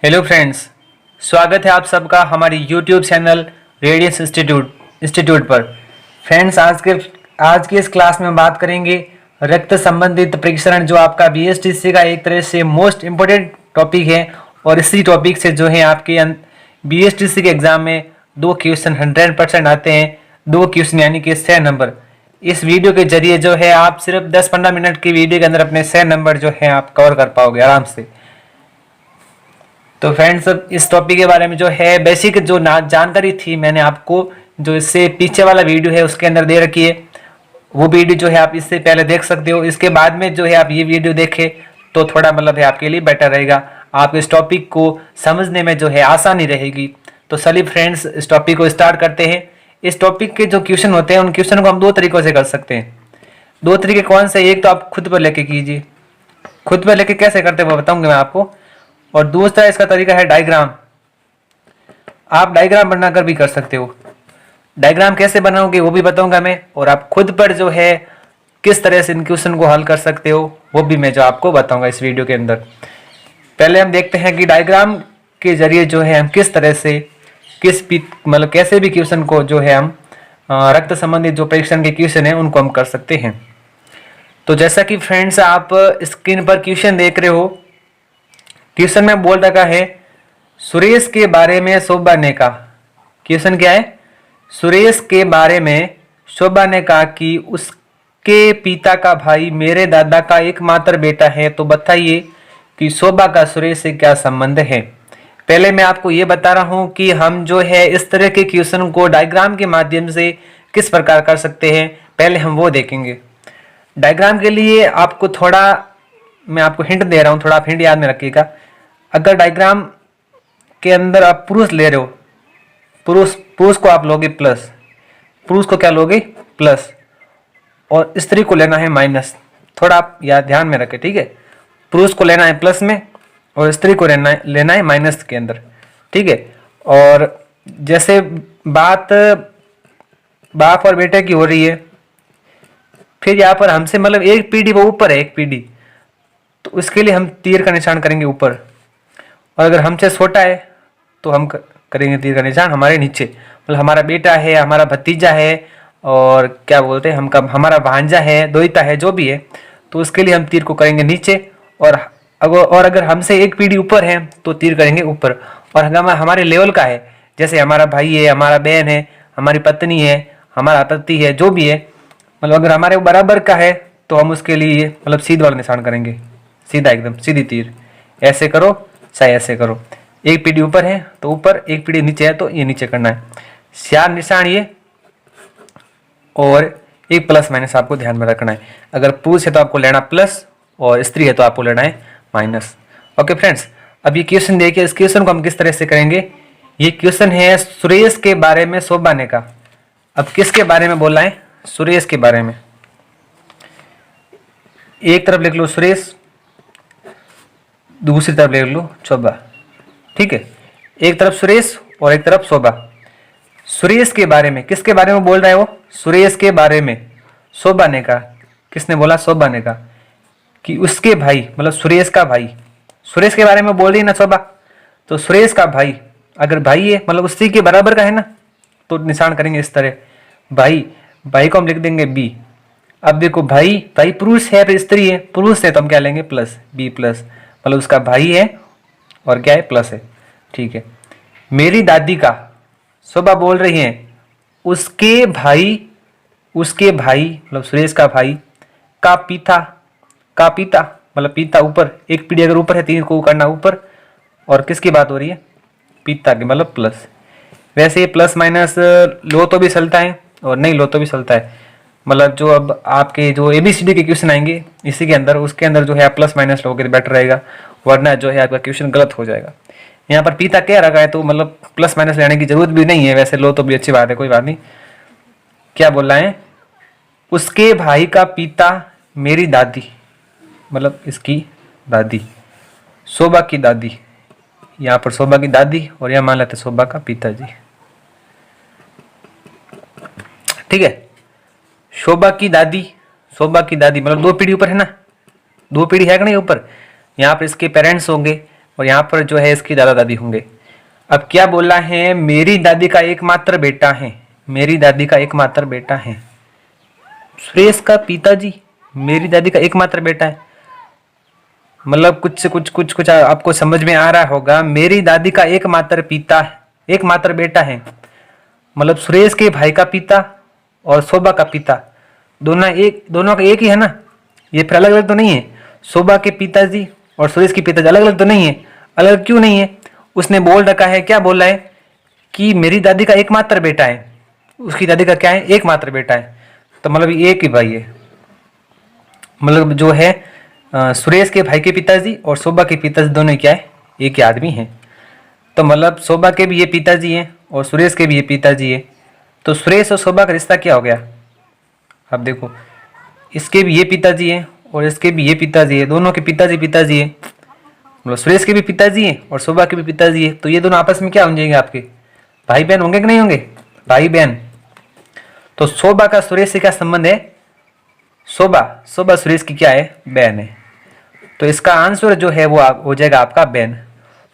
Hello friends, स्वागत है आप सबका हमारी यूट्यूब चैनल रेडियंस इंस्टीट्यूट पर। फ्रेंड्स, आज की इस क्लास में बात करेंगे रक्त संबंधित परीक्षण, जो आपका बीएसटीसी का एक तरह से मोस्ट इम्पोर्टेंट टॉपिक है। और इसी टॉपिक से जो है आपके बीएसटीसी के एग्जाम में 2 क्वेश्चन 100% आते हैं। 2 क्वेश्चन यानी कि 6 नंबर। इस वीडियो के जरिए जो है आप सिर्फ 10-15 मिनट की वीडियो के अंदर अपने 6 नंबर जो है आप कवर कर पाओगे आराम से। तो फ्रेंड्स, इस टॉपिक के बारे में जो है बेसिक जो जानकारी थी मैंने आपको जो इससे पीछे वाला वीडियो है उसके अंदर दे रखी है। वो वीडियो जो है आप इससे पहले देख सकते हो। इसके बाद में जो है आप ये वीडियो देखें तो थोड़ा मतलब है आपके लिए बेटर रहेगा। आप इस टॉपिक को समझने में जो है आसानी रहेगी। तो चलिए फ्रेंड्स, इस टॉपिक को स्टार्ट करते हैं। इस टॉपिक के जो क्वेश्चन होते हैं उन क्वेश्चन को हम 2 तरीकों से कर सकते हैं। 2 तरीके कौन से? एक तो आप खुद पर लेके कीजिए। खुद पर लेके कैसे करते हैं वो बताऊंगा मैं आपको। और दूसरा इसका तरीका है डायग्राम। आप डायग्राम बनाकर भी कर सकते हो। डायग्राम कैसे बनाओगे वो भी बताऊंगा मैं। और आप खुद पर जो है किस तरह से इन क्वेश्चन को हल कर सकते हो वो भी मैं जो आपको बताऊंगा इस वीडियो के अंदर। पहले हम देखते हैं कि डायग्राम के जरिए जो है हम किस तरह से मतलब कैसे भी क्वेश्चन को जो है हम रक्त संबंधित जो परीक्षण के क्वेश्चन है उनको हम कर सकते हैं। तो जैसा कि फ्रेंड्स आप स्क्रीन पर क्वेश्चन देख रहे हो, क्वेश्चन में बोल रखा है सुरेश के बारे में शोभा ने कहा। क्वेश्चन क्या है? सुरेश के बारे में शोभा ने कहा कि उसके पिता का भाई मेरे दादा का एकमात्र बेटा है। तो बताइए कि शोभा का सुरेश से क्या संबंध है। पहले मैं आपको ये बता रहा हूं कि हम जो है इस तरह के क्वेश्चन को डायग्राम के माध्यम से किस प्रकार कर सकते हैं, पहले हम वो देखेंगे। डायग्राम के लिए आपको थोड़ा मैं आपको हिंट दे रहा हूं, थोड़ा आप हिंट याद में रखिएगा। अगर डायग्राम के अंदर आप पुरुष ले रहे हो, पुरुष को आप लोगे प्लस, पुरुष को क्या लोगे? प्लस, और स्त्री को लेना है माइनस। थोड़ा आप याद ध्यान में रखें, ठीक है। पुरुष को लेना है प्लस में और स्त्री को लेना है माइनस के अंदर, ठीक है। और जैसे बात बाप और बेटे की हो रही है, फिर यहाँ पर हमसे मतलब एक पीढ़ी वो ऊपर है, एक पीढ़ी, तो उसके लिए हम तीर का निशान करेंगे ऊपर। और अगर हमसे छोटा है तो हम करेंगे तीर का निशान हमारे नीचे। मतलब हमारा बेटा है, हमारा भतीजा है, और क्या बोलते हैं हमारा भांजा है, दोहिता है, जो भी है, तो उसके लिए हम तीर को करेंगे नीचे। और अगर हमसे एक पीढ़ी ऊपर है तो तीर करेंगे ऊपर। और अगर हमारे लेवल का है, जैसे हमारा भाई है, हमारा बहन है, हमारी पत्नी है, हमारा पति है, जो भी है, मतलब अगर हमारे बराबर का है तो हम उसके लिए मतलब सीधा वाला निशान करेंगे, सीधा एकदम सीधी तीर। ऐसे करो चाहे ऐसे करो। एक पीढ़ी ऊपर है तो ऊपर, एक पीढ़ी नीचे है तो ये नीचे करना है। 4 निशान ये, और एक प्लस माइनस आपको ध्यान में रखना है। अगर पुरुष है तो आपको लेना प्लस और स्त्री है तो आपको लेना है माइनस। ओके फ्रेंड्स, अब ये क्वेश्चन देखिए। इस क्वेश्चन को हम किस तरह से करेंगे। ये क्वेश्चन है सुरेश के बारे में शोभा ने कहा। अब किसके बारे में बोला है? सुरेश के बारे में। एक तरफ लिख लो सुरेश, दूसरी तरफ लिख लो शोभा, ठीक है। एक तरफ सुरेश और एक तरफ शोभा। सुरेश के बारे में, किसके बारे में बोल रहा है वो? सुरेश के बारे में शोभा ने कहा। किसने बोला? शोभा ने कहा कि उसके भाई, मतलब सुरेश का भाई, सुरेश के बारे में बोल रही है ना शोभा, तो सुरेश का भाई अगर भाई है मतलब उसी के बराबर का है ना, तो निशान करेंगे इस तरह। भाई को हम लिख देंगे बी। अब देखो भाई पुरुष है फिर स्त्री है, पुरुष है तो हम क्या लेंगे? प्लस, बी प्लस, मतलब उसका भाई है और क्या है? प्लस है, ठीक है। मेरी दादी का, शोभा बोल रही है उसके भाई मतलब सुरेश का भाई का पिता मतलब पिता ऊपर, एक पीढ़ी अगर ऊपर है तीन को करना ऊपर। और किसकी बात हो रही है? पिता की, मतलब प्लस। वैसे ये प्लस माइनस लो तो भी चलता है और नहीं लो तो भी चलता है। मतलब जो अब आपके जो ABCD के क्वेश्चन आएंगे इसी के अंदर, उसके अंदर जो है आप प्लस माइनस लोगे तो बेटर रहेगा, वरना जो है आपका क्वेश्चन गलत हो जाएगा। यहाँ पर पिता क्या रखा है तो मतलब प्लस माइनस लेने की जरूरत भी नहीं है। वैसे लो तो भी अच्छी बात है, कोई बात नहीं। क्या बोल रहा है? उसके भाई का पिता मेरी दादी, मतलब इसकी दादी, शोभा की दादी। यहाँ पर शोभा की दादी और यहाँ मान लेते शोभा का पिताजी, ठीक है। शोभा की दादी मतलब 2 पीढ़ी ऊपर है ना, 2 पीढ़ी है कि नहीं ऊपर। यहाँ पर इसके पेरेंट्स होंगे, और यहाँ पर जो है इसकी दादा दादी होंगे। अब क्या बोला है, मेरी दादी का एकमात्र बेटा है, मेरी दादी का एकमात्र बेटा है। सुरेश का पिताजी मेरी दादी का एकमात्र बेटा है, मतलब कुछ से कुछ आपको समझ में आ रहा होगा। मेरी दादी का एकमात्र पिता, एकमात्र बेटा है, मतलब सुरेश के भाई का पिता और शोभा का पिता दोनों का एक ही है ना, ये फिर अलग अलग तो नहीं है। शोभा के पिताजी और सुरेश के पिताजी अलग अलग तो नहीं है। अलग क्यों नहीं है, उसने बोल रखा है, क्या बोला है कि मेरी दादी का एकमात्र बेटा है, उसकी दादी का क्या है, एकमात्र बेटा है, तो मतलब एक ही भाई है। मतलब जो है सुरेश के भाई के पिताजी और शोभा के पिताजी दोनों क्या है, एक ही आदमी है। तो मतलब शोभा के भी ये पिताजी हैं और सुरेश के भी ये पिताजी है। तो सुरेश और शोभा का रिश्ता क्या हो गया, अब देखो, इसके भी ये पिताजी हैं और इसके भी ये पिताजी है, दोनों के पिताजी है, मतलब सुरेश के भी पिताजी हैं और शोभा के भी पिताजी है। तो ये दोनों आपस में क्या हो जाएंगे, आपके भाई बहन होंगे कि नहीं होंगे, भाई बहन। तो शोभा का सुरेश से क्या संबंध है, शोभा सुरेश की क्या है, बहन है। तो इसका आंसर जो है वो हो जाएगा आपका बहन।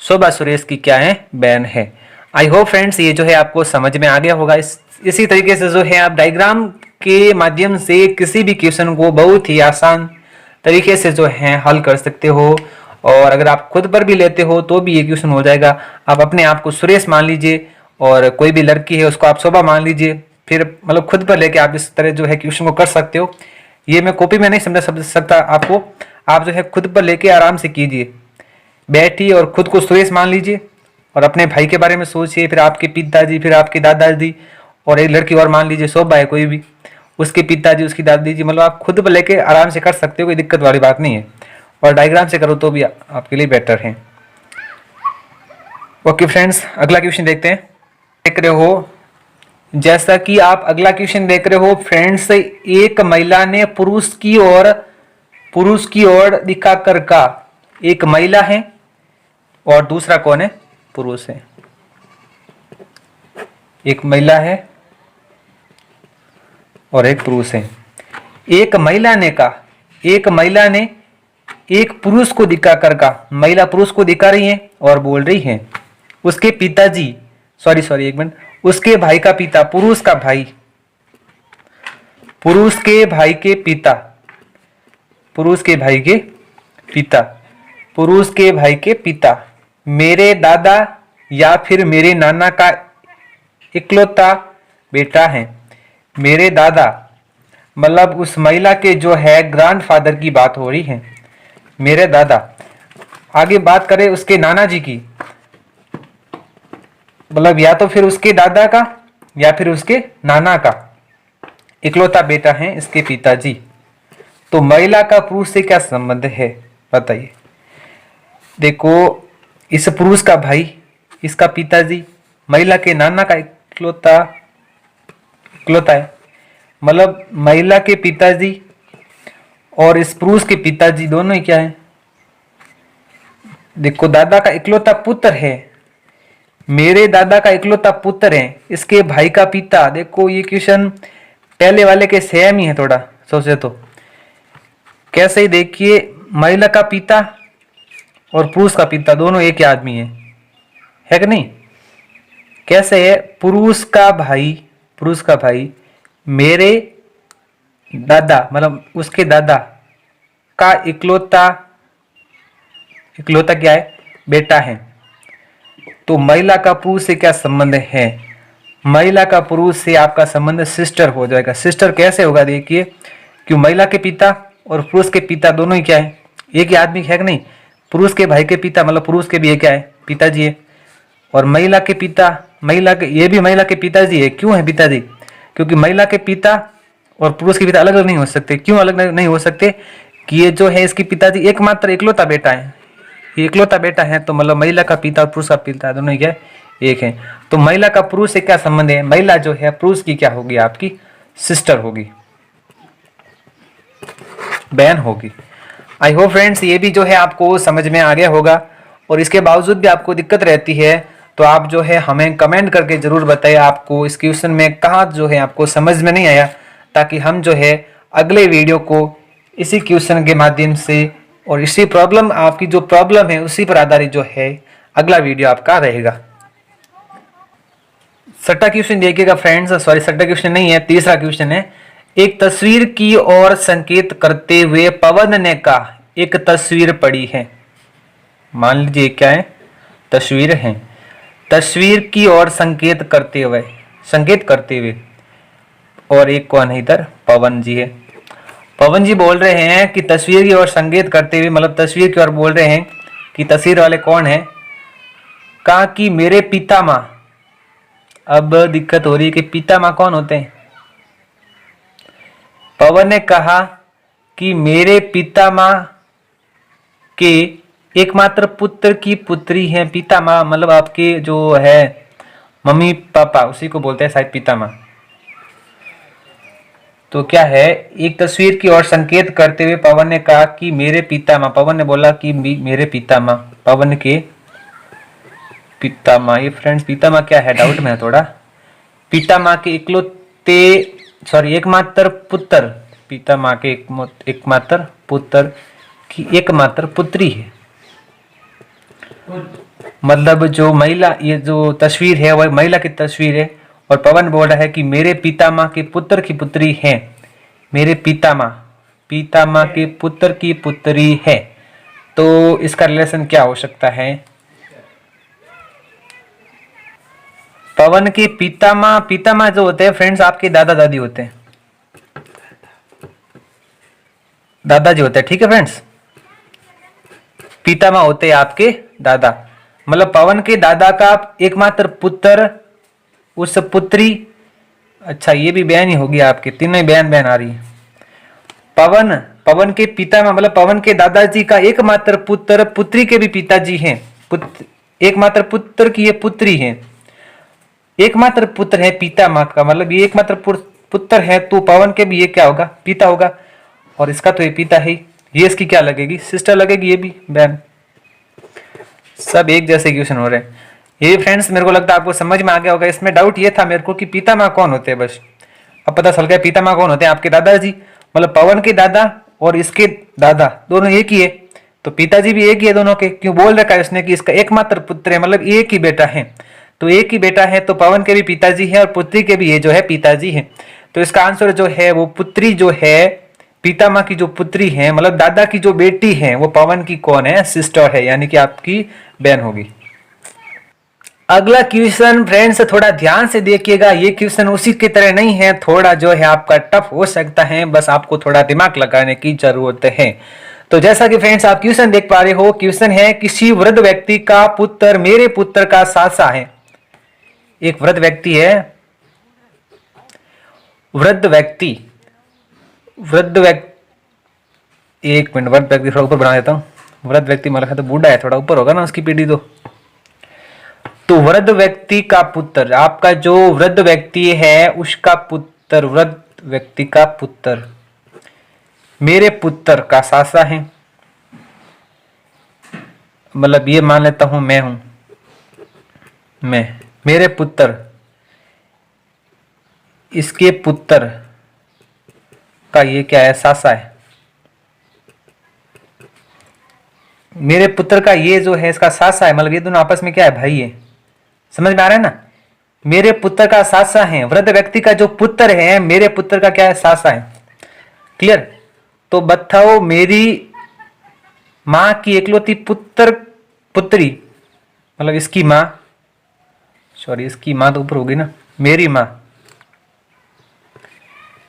शोभा सुरेश की क्या है, बहन है। आई होप फ्रेंड्स ये जो है आपको समझ में आ गया होगा। इसी तरीके से जो है आप डायग्राम के माध्यम से किसी भी क्वेश्चन को बहुत ही आसान तरीके से जो है हल कर सकते हो। और अगर आप खुद पर भी लेते हो तो भी ये क्वेश्चन हो जाएगा। आप अपने आप को सुरेश मान लीजिए और कोई भी लड़की है उसको आप शोभा मान लीजिए, फिर मतलब खुद पर लेके आप इस तरह जो है क्वेश्चन को कर सकते हो। ये मैं कॉपी में नहीं समझ सकता आपको, आप जो है खुद पर लेके आराम से कीजिए, बैठिए और खुद को सुरेश मान लीजिए और अपने भाई के बारे में सोचिए, फिर आपके पिताजी, फिर आपके दादाजी, और एक लड़की और मान लीजिए शोभा है कोई भी, उसके पिताजी, उसकी दादी जी, मतलब आप खुद पर लेके आराम से कर सकते हो, कोई दिक्कत वाली बात नहीं है। और डायग्राम से करो तो भी आपके लिए बेटर है। ओके फ्रेंड्स, अगला क्वेश्चन देखते हैं। देख रहे हो, जैसा कि आप अगला क्वेश्चन देख रहे हो फ्रेंड्स, एक महिला ने पुरुष की ओर दिखाकर कहा, एक महिला है और दूसरा कौन है, पुरुष है। एक महिला है और एक पुरुष है। एक महिला ने कहा, एक महिला ने एक पुरुष को दिखाकर कहा, महिला पुरुष को दिखा रही है और बोल रही है, उसके पिताजी, सॉरी एक मिनट, उसके भाई का पिता, पुरुष के भाई के पिता, पुरुष के भाई के पिता मेरे दादा या फिर मेरे नाना का इकलौता बेटा है। मेरे दादा मतलब उस महिला के जो है ग्रैंडफादर की बात हो रही है, मेरे दादा। आगे बात करें उसके नाना जी की, मतलब या तो फिर उसके दादा का या फिर उसके नाना का इकलौता बेटा है इसके पिताजी। तो महिला का पुरुष से क्या संबंध है बताइए। देखो, इस पुरुष का भाई, इसका पिताजी, महिला के नाना का इकलौता है, मतलब महिला के पिताजी और इस पुरुष के पिताजी दोनों ही क्या है। देखो, दादा का इकलौता पुत्र है, मेरे दादा का इकलौता पुत्र है, इसके भाई का पिता। देखो ये क्वेश्चन पहले वाले के सेम ही है थोड़ा, सोचे तो कैसे ही देखिए, महिला का पिता और पुरुष का पिता दोनों एक ही आदमी है कि नहीं। कैसे है, पुरुष का भाई मेरे दादा मतलब उसके दादा का इकलौता क्या है, बेटा है। तो महिला का पुरुष से क्या संबंध है, महिला का पुरुष से आपका संबंध सिस्टर हो जाएगा। सिस्टर कैसे होगा, देखिए, क्यों महिला के पिता और पुरुष के पिता दोनों ही क्या है, एक ही आदमी है कि नहीं। पुरुष के भाई के पिता मतलब पुरुष के भी क्या है, पिताजी है। और महिला के पिता, ये भी महिला के पिताजी है। क्यों है पिताजी, क्योंकि महिला के पिता और पुरुष के पिता अलग अलग नहीं हो सकते। क्यों अलग नहीं हो सकते, कि ये जो है इसकी पिताजी एकमात्र इकलौता बेटा है, इकलौता बेटा है। तो मतलब महिला का पिता और पुरुष का पिता दोनों ही क्या एक है। तो महिला का पुरुष से क्या संबंध है, महिला जो है पुरुष की क्या होगी, आपकी सिस्टर होगी, बहन होगी। आई होप फ्रेंड्स ये भी जो है आपको समझ में आ गया होगा। और इसके बावजूद भी आपको दिक्कत रहती है तो आप जो है हमें कमेंट करके जरूर बताइए आपको इस क्वेश्चन में कहाँ जो है आपको समझ में नहीं आया, ताकि हम जो है अगले वीडियो को इसी क्वेश्चन के माध्यम से और इसी प्रॉब्लम, आपकी जो प्रॉब्लम है उसी पर आधारित जो है अगला वीडियो आपका रहेगा। छठा क्वेश्चन देखिएगा फ्रेंड्स, सॉरी छठा क्वेश्चन नहीं है, तीसरा क्वेश्चन है। एक तस्वीर की ओर संकेत करते हुए पवन ने कहा, एक तस्वीर पड़ी है। मान लीजिए क्या है, तस्वीर है। तस्वीर की ओर संकेत करते हुए, संकेत करते हुए, और एक कौन है इधर, पवन जी है। पवन जी बोल रहे हैं कि तस्वीर की ओर संकेत करते हुए, मतलब तस्वीर की ओर बोल रहे हैं कि तस्वीर वाले कौन है। कहा कि मेरे पितामह। अब दिक्कत हो रही है कि पितामह कौन होते हैं। पवन ने कहा कि मेरे पितामह के एकमात्र पुत्र की पुत्री है। पितामह मतलब आपके जो है मम्मी पापा, उसी को बोलते हैं शायद पितामह। तो क्या है, एक तस्वीर की ओर संकेत करते हुए पवन ने कहा कि मेरे पितामह, पवन ने बोला कि मेरे पितामह, पवन के पितामह। ये फ्रेंड्स पितामह क्या है, डाउट में है थोड़ा। पितामह के इकलौते, सॉरी एकमात्र पुत्र, पितामह के एकमात्र पुत्र की एकमात्र पुत्री है। मतलब जो महिला, ये जो तस्वीर है वह महिला की तस्वीर है, और पवन बोल रहा है कि मेरे पितामह के पुत्र की पुत्री है। मेरे पितामह, पितामह के पुत्र की पुत्री है। तो इसका रिलेशन क्या हो सकता है। पवन के पितामह, पितामह जो होते हैं फ्रेंड्स आपके दादा दादी होते हैं, दादाजी होते हैं, ठीक है फ्रेंड्स। पितामह होते हैं आपके दादा, मतलब पवन के दादा का एकमात्र पुत्र, उस पुत्री, अच्छा ये भी बयान ही होगी आपके, तीनों बयान आ रही है। पवन, पवन के पितामह मतलब पवन के दादाजी का एकमात्र पुत्र, पुत्री के भी पिताजी हैं, एकमात्र पुत्र की ये पुत्री है। एकमात्र पुत्र है पितामह का, मतलब ये एकमात्र पुत्र है, तो पवन के भी ये क्या होगा, पिता होगा। और इसका तो ये पिता है, ये इसकी क्या लगेगी, सिस्टर लगेगी। ये भी बहन, सब एक जैसे क्वेश्चन हो रहे हैं। ये फ्रेंड्स मेरे को लगता है आपको समझ में आ गया होगा। इसमें डाउट ये था मेरे को कि पितामह कौन होते हैं, बस अब पता चल गया पितामह कौन होते हैं, आपके दादाजी। मतलब पवन के दादा और इसके दादा दोनों एक ही है, तो पिताजी भी एक ही है दोनों के। क्यों बोल रखा है उसने कि इसका एकमात्र पुत्र है, मतलब एक ही बेटा है। तो एक ही बेटा है, तो पवन के भी पिताजी है और पुत्री के भी ये जो है पिताजी है। तो इसका आंसर जो है वो पुत्री जो है, पितामह की जो पुत्री है, मतलब दादा की जो बेटी है, वो पवन की कौन है, सिस्टर है, यानी कि आपकी बहन होगी। अगला क्वेश्चन फ्रेंड्स थोड़ा ध्यान से देखिएगा। ये क्वेश्चन उसी की तरह नहीं है, थोड़ा जो है आपका टफ हो सकता है, बस आपको थोड़ा दिमाग लगाने की जरूरत है। तो जैसा कि फ्रेंड्स आप क्वेश्चन देख पा रहे हो, क्वेश्चन है किसी वृद्ध व्यक्ति का पुत्र मेरे पुत्र का सासा है। एक वृद्ध व्यक्ति है, वृद्ध व्यक्ति, एक मिनट, वृद्ध व्यक्ति थोड़ा ऊपर बना देता हूं। वृद्ध व्यक्ति मतलब तो बूढ़ा है, थोड़ा ऊपर होगा ना उसकी पीढ़ी। तो वृद्ध व्यक्ति का पुत्र, आपका जो वृद्ध व्यक्ति है उसका पुत्र, वृद्ध व्यक्ति का पुत्र मेरे पुत्र का सासा है। मतलब ये मान लेता हूं मैं हूं, मैं, मेरे पुत्र, इसके पुत्र का ये क्या है, सासा है। मेरे पुत्र का ये जो है इसका सासा है, मतलब ये दोनों आपस में क्या है, भाई है। समझ में आ रहा है ना। मेरे पुत्र का सासा है, वृद्ध व्यक्ति का जो पुत्र है मेरे पुत्र का क्या है, सासा है। क्लियर। तो बताओ मेरी मां की इकलौती पुत्र, पुत्री, मतलब इसकी मां, सॉरी इसकी मां तो ऊपर होगी ना, मेरी मां,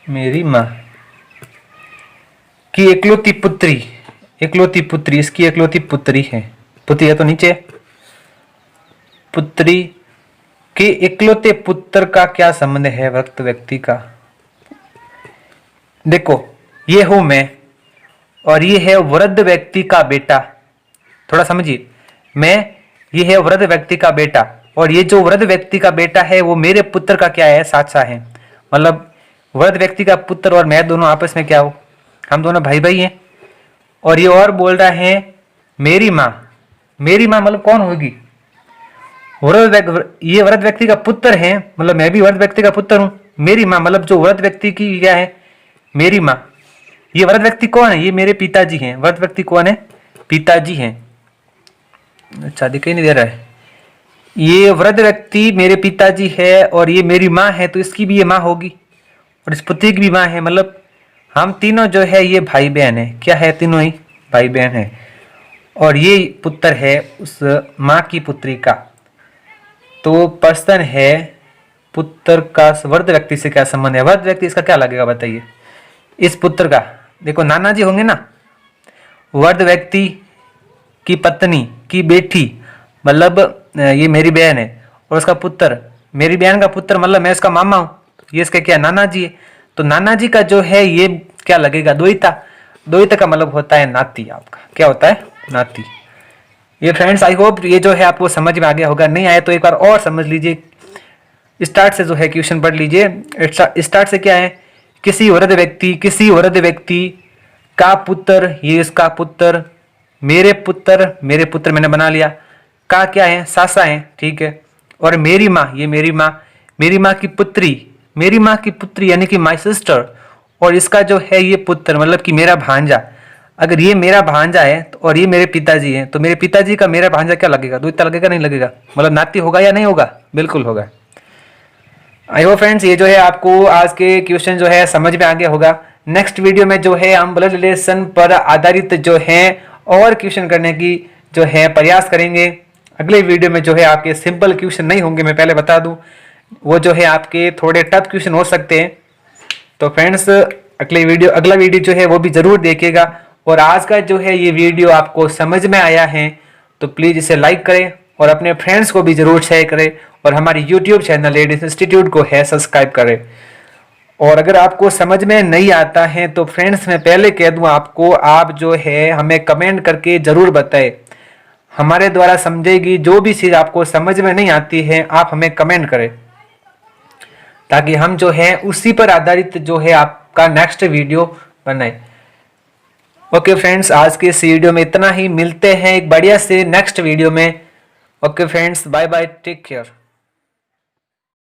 मेरी मां की इकलौती पुत्री, इकलौती पुत्री, इसकी इकलौती पुत्री है, पुत्री है तो नीचे, पुत्री के इकलौते पुत्र का क्या संबंध है वृद्ध व्यक्ति का। देखो ये हूं मैं और ये है वृद्ध व्यक्ति का बेटा, थोड़ा समझिए। मैं, ये है वृद्ध व्यक्ति का बेटा, और ये जो वृद्ध व्यक्ति का बेटा है वो मेरे पुत्र का क्या है, सासा है। मतलब वृद्ध व्यक्ति का पुत्र और मैं दोनों आपस में क्या हो, हम दोनों भाई भाई हैं। और ये और बोल रहा है मेरी माँ, मेरी माँ मतलब कौन होगी, ये वृद्ध व्यक्ति का पुत्र है, मतलब मैं भी वृद्ध व्यक्ति का पुत्र हूं। मेरी माँ मतलब जो वृद्ध व्यक्ति की क्या है, मेरी माँ, ये वृद्ध व्यक्ति कौन है? ये मेरे पिताजी हैं। वृद्ध व्यक्ति कौन है? पिताजी हैं। अच्छा दिखाई नहीं दे रहा है। ये वृद्ध व्यक्ति मेरे पिताजी है और ये मेरी माँ है, तो इसकी भी ये माँ होगी और इस पुत्री की भी माँ है। मतलब हम तीनों जो है ये भाई बहन है। क्या है? तीनों ही भाई बहन है। और ये पुत्र है उस माँ की पुत्री का। तो पर्सन है, पुत्र का वृद्ध व्यक्ति से क्या संबंध है? वृद्ध व्यक्ति इसका क्या लगेगा बताइए? इस पुत्र का देखो नाना जी होंगे ना। वृद्ध व्यक्ति की पत्नी की बेटी मतलब ये मेरी बहन है और उसका पुत्र मेरी बहन का पुत्र, मतलब मैं इसका मामा हूँ, ये इसके क्या नाना जी है। तो नाना जी का जो है ये क्या लगेगा? द्वैता। द्वैता का मतलब होता है नाती। आपका क्या होता है? नाती। ये फ्रेंड्स आई होप ये जो है आपको समझ में आ गया होगा। नहीं आया तो एक बार और समझ लीजिए, स्टार्ट से जो है क्वेश्चन पढ़ लीजिए। स्टार्ट से क्या है? किसी वृद्ध व्यक्ति का पुत्र, ये इसका पुत्र, मेरे पुत्र मैंने बना लिया। का क्या है? सासा है, ठीक है। और मेरी माँ, ये मेरी माँ की पुत्री यानी कि माई सिस्टर। और इसका जो है ये पुत्र मतलब कि मेरा भांजा। अगर ये मेरा भांजा है और ये मेरे पिताजी हैं, तो मेरे पिताजी का मेरा भांजा क्या लगेगा? द्वैता लगेगा नहीं लगेगा? मतलब नाती होगा या नहीं होगा? बिल्कुल होगा। आई होप फ्रेंड्स ये जो है आपको आज के क्वेश्चन जो है समझ में आ गया होगा। नेक्स्ट वीडियो में जो है हम ब्लड रिलेशन पर आधारित जो है और क्वेश्चन करने की जो है प्रयास करेंगे। अगले वीडियो में जो है आपके सिंपल क्वेश्चन नहीं होंगे, मैं पहले बता दूं। वो जो है आपके थोड़े टफ क्वेश्चन हो सकते हैं। तो फ्रेंड्स अगला वीडियो जो है वो भी जरूर देखिएगा। और आज का जो है ये वीडियो आपको समझ में आया है तो प्लीज इसे लाइक करें और अपने फ्रेंड्स को भी जरूर शेयर करें और हमारी यूट्यूब चैनल रेडियंस इंस्टीट्यूट को है सब्सक्राइब करें। और अगर आपको समझ में नहीं आता है तो फ्रेंड्स मैं पहले कह दूं आपको, आप जो है हमें कमेंट करके जरूर बताएं। हमारे द्वारा समझेगी जो भी चीज आपको समझ में नहीं आती है आप हमें कमेंट करें, ताकि हम जो है उसी पर आधारित जो है आपका नेक्स्ट वीडियो बनाए। ओके फ्रेंड्स आज के इस वीडियो में इतना ही। मिलते हैं एक बढ़िया से नेक्स्ट वीडियो में। Okay friends bye bye, take care.